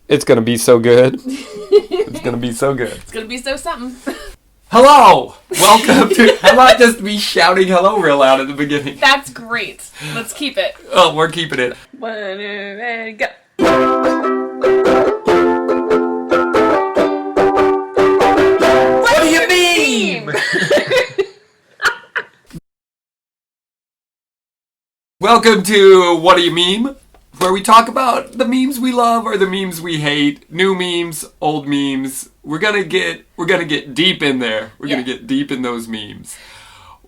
It's gonna be so good. It's gonna be so good. It's gonna be so something. Hello! Welcome to... How about just me shouting hello real loud at the beginning? That's great. Let's keep it. Oh, we're keeping it. 1, 2, and go. What do you mean? Welcome to What Do You Meme? Where we talk about the memes we love or the memes we hate, new memes, old memes. We're gonna get deep in there. We're gonna get deep in those memes.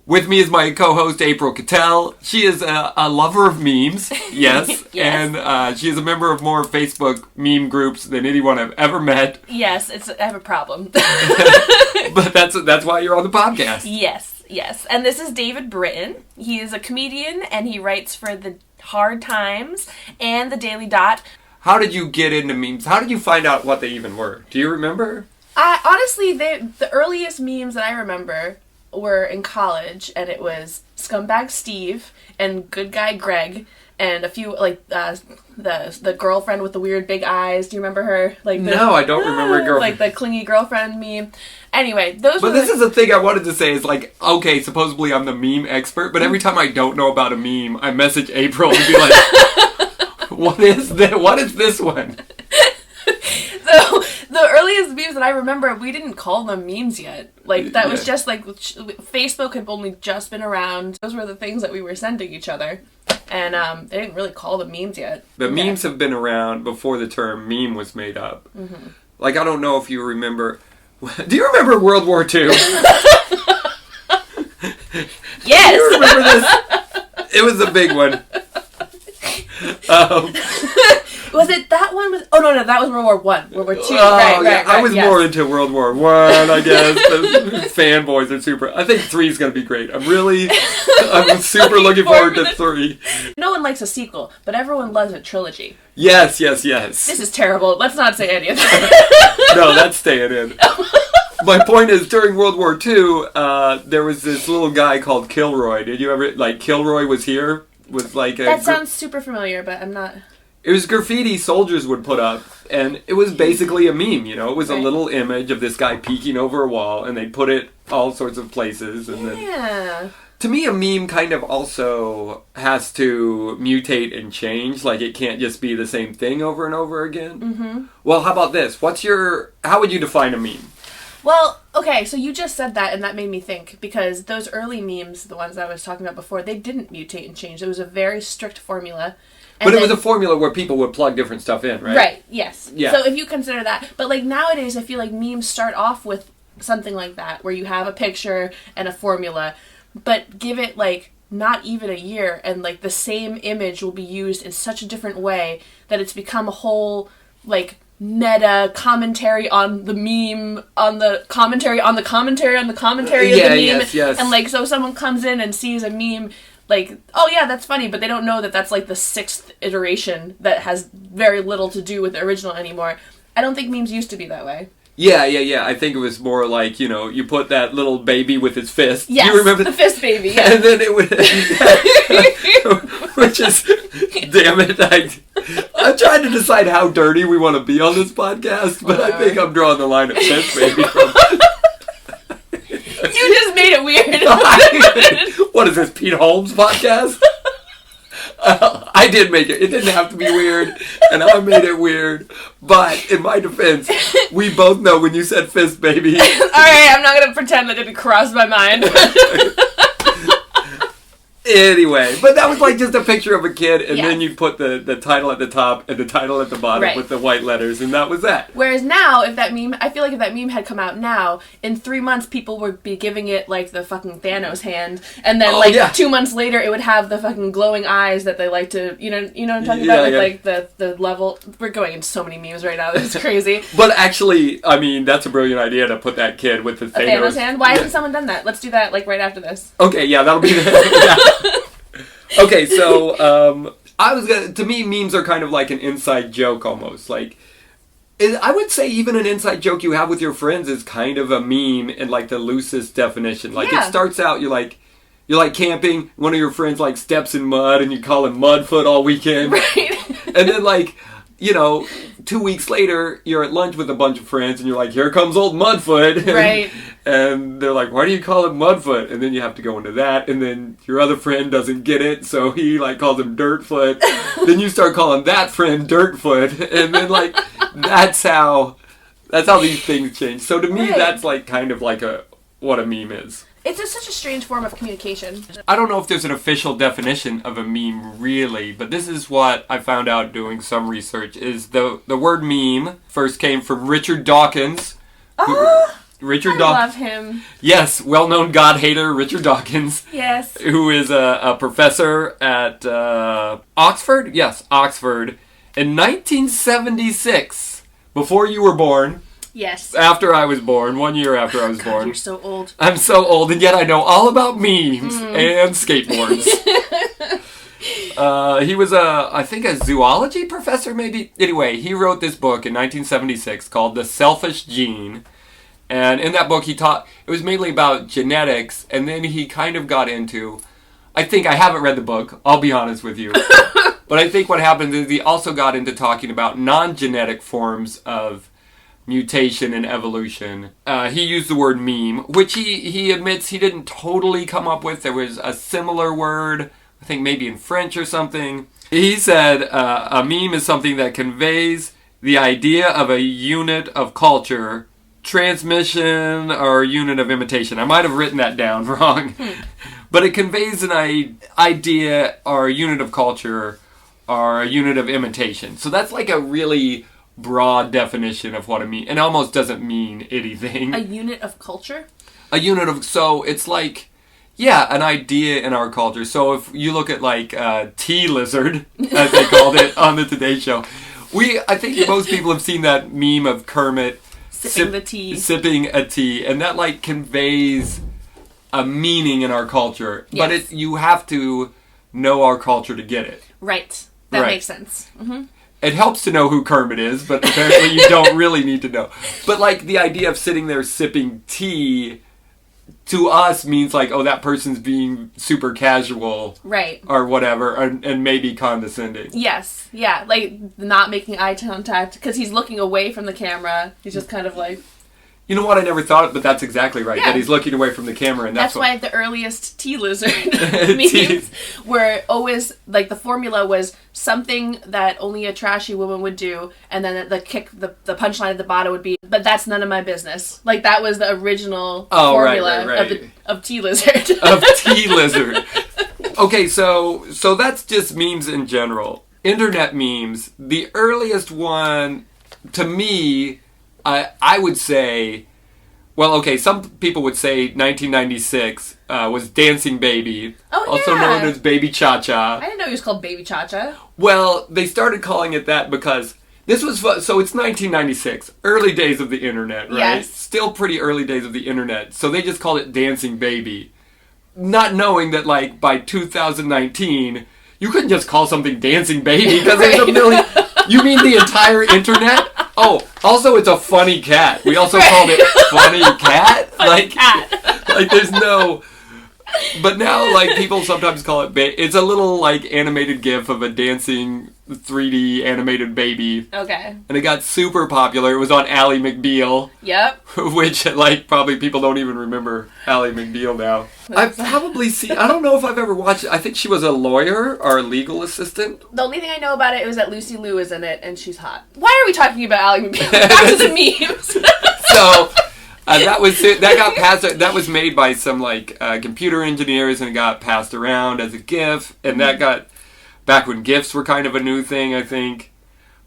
With me is my co-host April Cattell. She is a lover of memes, yes, Yes. And she is a member of more Facebook meme groups than anyone I've ever met. Yes, I have a problem. But that's why you're on the podcast. Yes. And this is David Britton. He is a comedian and he writes for the Hard Times and the Daily Dot. How did you get into memes? How did you find out what they even were? Do you remember? Honestly, the earliest memes that I remember were in college, and it was Scumbag Steve and Good Guy Greg and a few, like, the girlfriend with the weird big eyes. Do you remember her? No, I don't remember a girlfriend. Like the clingy girlfriend meme. Anyway, those were But this is the thing I wanted to say is, like, okay, supposedly I'm the meme expert, but every time I don't know about a meme, I message April and be like, what is this one? So, the earliest memes that I remember, we didn't call them memes yet. Like, that was just, like, Facebook had only just been around. Those were the things that we were sending each other. And they didn't really call them memes yet. The memes have been around before the term meme was made up. Mm-hmm. Like, I don't know if you remember... Do you remember World War II? Yes! Do you remember this? It was a big one. Was it that one? Oh, no, that was World War One. World War Two. Right. I was more into World War One, I guess. The fanboys are super. I think 3 is going to be great. I'm super looking forward to 3. No one likes a sequel, but everyone loves a trilogy. Yes. This is terrible. Let's not say any of that. No, that's staying in. My point is, during World War II, there was this little guy called Kilroy. Did you ever, like, Kilroy was here? Was like a... That sounds super familiar, but I'm not... It was graffiti soldiers would put up, and it was basically a meme, you know? It was a little image of this guy peeking over a wall, and they'd put it all sorts of places, and then... To me, a meme kind of also has to mutate and change. Like, it can't just be the same thing over and over again. Mm-hmm. Well, how about this? How would you define a meme? Well, okay, so you just said that, and that made me think, because those early memes, the ones I was talking about before, they didn't mutate and change. It was a very strict formula. But it was a formula where people would plug different stuff in, right? Right, yes. Yeah. So if you consider that. But, like, nowadays, I feel like memes start off with something like that, where you have a picture and a formula, but give it, like, not even a year, and, like, the same image will be used in such a different way that it's become a whole, like, meta commentary on the meme, on the commentary on the commentary on the commentary of the meme. Yes. And, like, so someone comes in and sees a meme, like, oh yeah, that's funny, but they don't know that that's, like, the 6th iteration that has very little to do with the original anymore. I don't think memes used to be that way. Yeah. I think it was more like, you know, you put that little baby with his fist. Yes, you remember the fist baby, yeah. And then it would... which is... Damn it, I'm trying to decide how dirty we want to be on this podcast, but I think I'm drawing the line at fist baby. You just made it weird. What is this, Pete Holmes podcast? I did make it. It didn't have to be weird, and I made it weird. But in my defense, we both know when you said fist baby. Alright, I'm not going to pretend that didn't cross my mind. Anyway, but that was like just a picture of a kid, and then you put the title at the top and the title at the bottom with the white letters, and that was that. Whereas now, I feel like if that meme had come out now, in 3 months people would be giving it, like, the fucking Thanos hand, and then, 2 months later it would have the fucking glowing eyes that they like to, you know what I'm talking about? With, like, the level... We're going into so many memes right now, it's crazy. But actually, I mean, that's a brilliant idea to put that kid with the Thanos hand? Why hasn't someone done that? Let's do that, like, right after this. Okay, yeah, that'll be Okay, so, to me, memes are kind of like an inside joke almost. Like, I would say even an inside joke you have with your friends is kind of a meme in, like, the loosest definition. Like, it starts out, you're like camping, one of your friends, like, steps in mud, and you call him Mudfoot all weekend. Right. And then, like, you know, 2 weeks later, you're at lunch with a bunch of friends, and you're like, here comes old Mudfoot. Right. And they're like, why do you call him Mudfoot? And then you have to go into that, and then your other friend doesn't get it, so he, like, calls him Dirtfoot. Then you start calling that friend Dirtfoot, and then, like, that's how these things change. So to me, that's, like, kind of like what a meme is. It's just such a strange form of communication. I don't know if there's an official definition of a meme, really, but this is what I found out doing some research, is the word meme first came from Richard Dawkins. I love him. Yes, well-known God-hater Richard Dawkins. Yes. Who is a professor at Oxford? Yes, Oxford. In 1976, before you were born... Yes. After I was born, 1 year after I was born. You're so old. I'm so old, and yet I know all about memes and skateboards. He was I think a zoology professor, maybe? Anyway, he wrote this book in 1976 called The Selfish Gene. And in that book, it was mainly about genetics, and then he kind of got into, I haven't read the book, I'll be honest with you. But I think what happened is he also got into talking about non-genetic forms of mutation and evolution. He used the word meme, which he admits he didn't totally come up with. There was a similar word, I think maybe in French or something. He said a meme is something that conveys the idea of a unit of culture, transmission, or unit of imitation. I might have written that down wrong. But it conveys an idea or a unit of culture or a unit of imitation. So that's like a really broad definition of what a meme, and almost doesn't mean anything. A unit of culture? A unit of, so it's like, yeah, an idea in our culture. So if you look at like tea lizard, as they called it on the Today Show, I think most people have seen that meme of Kermit sipping a tea, and that like conveys a meaning in our culture. Yes. But you have to know our culture to get it. Right. That makes sense. Mm-hmm. It helps to know who Kermit is, but apparently you don't really need to know. But, like, the idea of sitting there sipping tea, to us, means, like, oh, that person's being super casual. Right. Or whatever, and maybe condescending. Yes. Yeah. Like, not making eye contact, because he's looking away from the camera. He's just kind of like... You know what? I never thought it, but that's exactly right. Yeah. That he's looking away from the camera, and that's why the earliest tea lizard memes were always, like, the formula was something that only a trashy woman would do, and then the punchline at the bottom would be, but that's none of my business. Like, that was the original formula of tea lizard. Of tea lizard. Okay, so that's just memes in general. Internet memes. The earliest one, to me... I would say, well, okay, some people would say 1996 was Dancing Baby, also known as Baby Cha-Cha. I didn't know he was called Baby Cha-Cha. Well, they started calling it that because this was, so it's 1996, early days of the internet, right? Yes. Still pretty early days of the internet, so they just called it Dancing Baby, not knowing that, like, by 2019, you couldn't just call something Dancing Baby because there's a million... You mean the entire internet? Oh, also it's a funny cat. We also called it Funny Cat. Funny cat. Like there's no... But now, like, people sometimes call it... It's a little, like, animated gif of a dancing 3D animated baby. Okay. And it got super popular. It was on Ally McBeal. Yep. Which, like, probably people don't even remember Ally McBeal now. I've probably seen... I don't know if I've ever watched it. I think she was a lawyer or a legal assistant. The only thing I know about it was that Lucy Liu is in it, and she's hot. Why are we talking about Ally McBeal? Back to the memes. So... that was made by some like computer engineers, and it got passed around as a GIF, and that got back when GIFs were kind of a new thing, I think.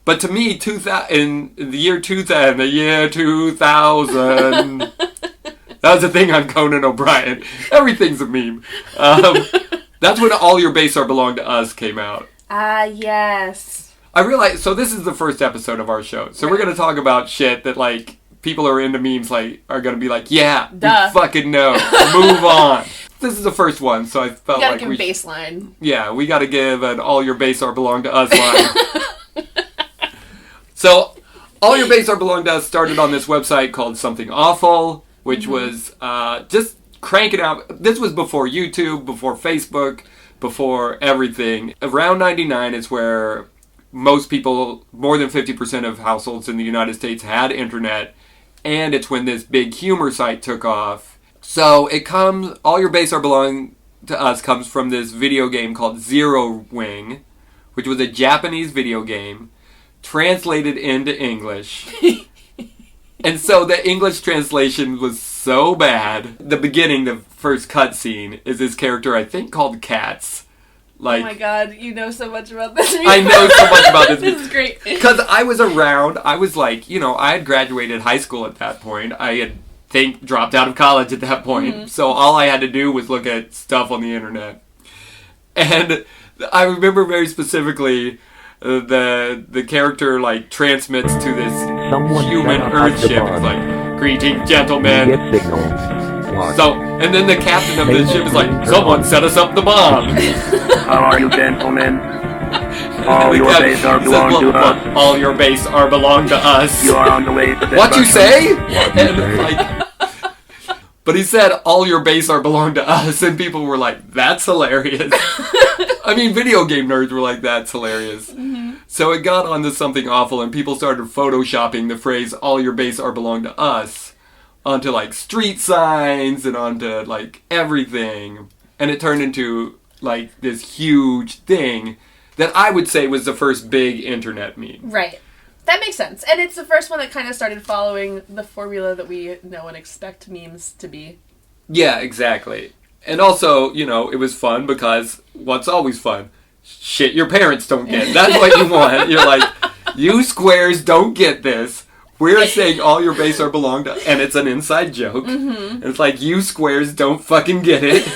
But to me, in the year 2000, that was a thing on Conan O'Brien. Everything's a meme. That's when All Your Base Are Belong to Us came out. Yes. I realized. So this is the first episode of our show, so we're going to talk about shit that like. People who are into memes like are gonna be like, yeah, duh. We fucking know. Move on. This is the first one, so I felt like we gotta give baseline. Yeah, we gotta give an All Your Base Are Belong to Us line. So, All Your Base Are Belong to Us started on this website called Something Awful, which was just cranking out. This was before YouTube, before Facebook, before everything. Around 99 is where most people, more than 50% of households in the United States had internet, and it's when this big humor site took off. So it comes, All Your Base Are Belong to Us comes from this video game called Zero Wing, which was a Japanese video game translated into English. And so the English translation was so bad. The beginning, the first cutscene, is this character I think called Cats. Like, oh my god, you know so much about this. I know so much about this. This is great. Because I was around, I was like, I had graduated high school at that point. I had, dropped out of college at that point. Mm-hmm. So all I had to do was look at stuff on the internet. And I remember very specifically the character, like, transmits to this human Earthship. It's like, greetings, gentlemen. So, and then the captain of the ship is like, someone set us up the bomb. How are you, gentlemen? All your base are belong to us. All your base are belong to us. You are on the way to what you say? And like, but he said, all your base are belong to us, and people were like, that's hilarious. I mean, video game nerds were like, that's hilarious. Mm-hmm. So it got onto something awful, and people started photoshopping the phrase, all your base are belong to us, onto, like, street signs and onto, like, everything. And it turned into, like, this huge thing that I would say was the first big internet meme. Right. That makes sense. And it's the first one that kind of started following the formula that we know and expect memes to be. Yeah, exactly. And also, it was fun because what's always fun? Shit your parents don't get. That's what you want. You're like, you squares don't get this. We're saying all your base are belong to, and it's an inside joke. Mm-hmm. And it's like, you squares don't fucking get it.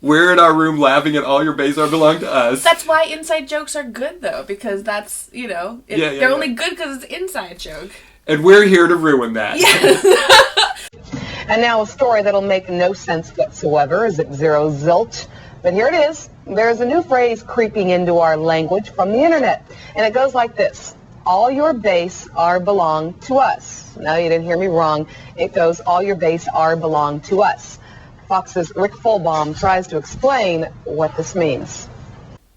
We're in our room laughing at all your base are belong to us. That's why inside jokes are good, though, because that's, they're only good because it's an inside joke. And we're here to ruin that. Yes. And now a story that'll make no sense whatsoever. Is it zero zilt? But here it is. There's a new phrase creeping into our language from the internet. And it goes like this. All your base are belong to us. No, you didn't hear me wrong. It goes, all your base are belong to us. Fox's Rick Fulbaum tries to explain what this means.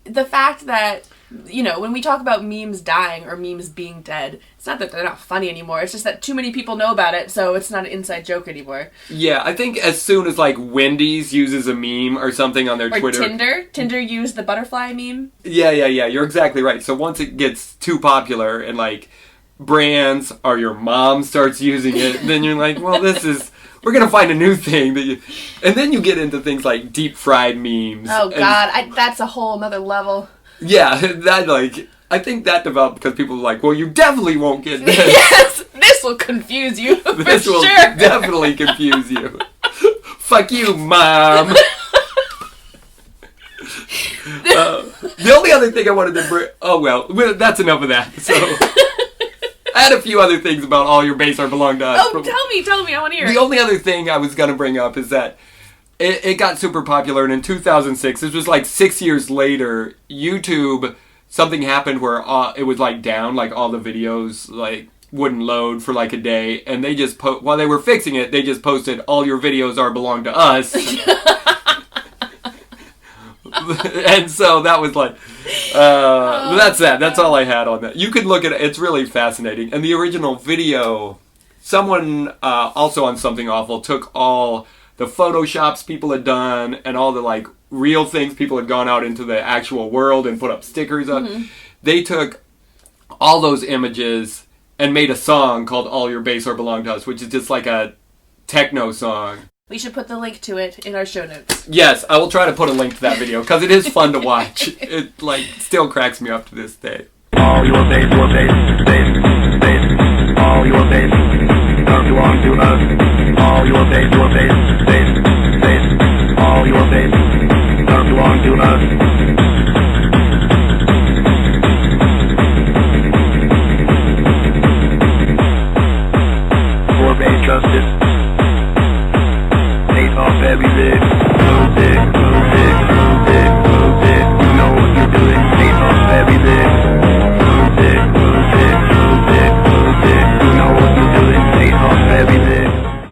The fact that, when we talk about memes dying or memes being dead, it's not that they're not funny anymore. It's just that too many people know about it, so it's not an inside joke anymore. Yeah, I think as soon as, like, Wendy's uses a meme or something on their Twitter... Or Tinder used the butterfly meme. Yeah, you're exactly right. So once it gets too popular and, like, brands or your mom starts using it, then you're like, well, we're going to find a new thing. And then you get into things like deep fried memes. Oh, God. That's a whole other level. Yeah, I think that developed because people were like, well, you definitely won't get this. Yes, this will confuse you, This will definitely confuse you. Fuck you, Mom. The only other thing I wanted to bring... Oh, well, that's enough of that. So... I had a few other things about all your base are belong to us. Oh, tell me, I want to hear it. The only other thing I was going to bring up is that it got super popular, and in 2006, this was like 6 years later, YouTube, something happened where it was like down, like all the videos like wouldn't load for like a day, and they just, while they were fixing it, they just posted, all your videos are belong to us. And so that was like, that's that. That's all I had on that. You could look at it. It's really fascinating. And the original video, someone also on Something Awful took all the Photoshops people had done and all the like real things people had gone out into the actual world and put up stickers up. Mm-hmm. They took all those images and made a song called All Your Base Are Belong to Us, which is just like a techno song. We should put the link to it in our show notes. Yes, I will try to put a link to that video, because it is fun to watch. It, like, still cracks me up to this day. All your base, all your base, don't belong to us. All your base, all your base, don't belong to us. For base justice. Off every day, so big.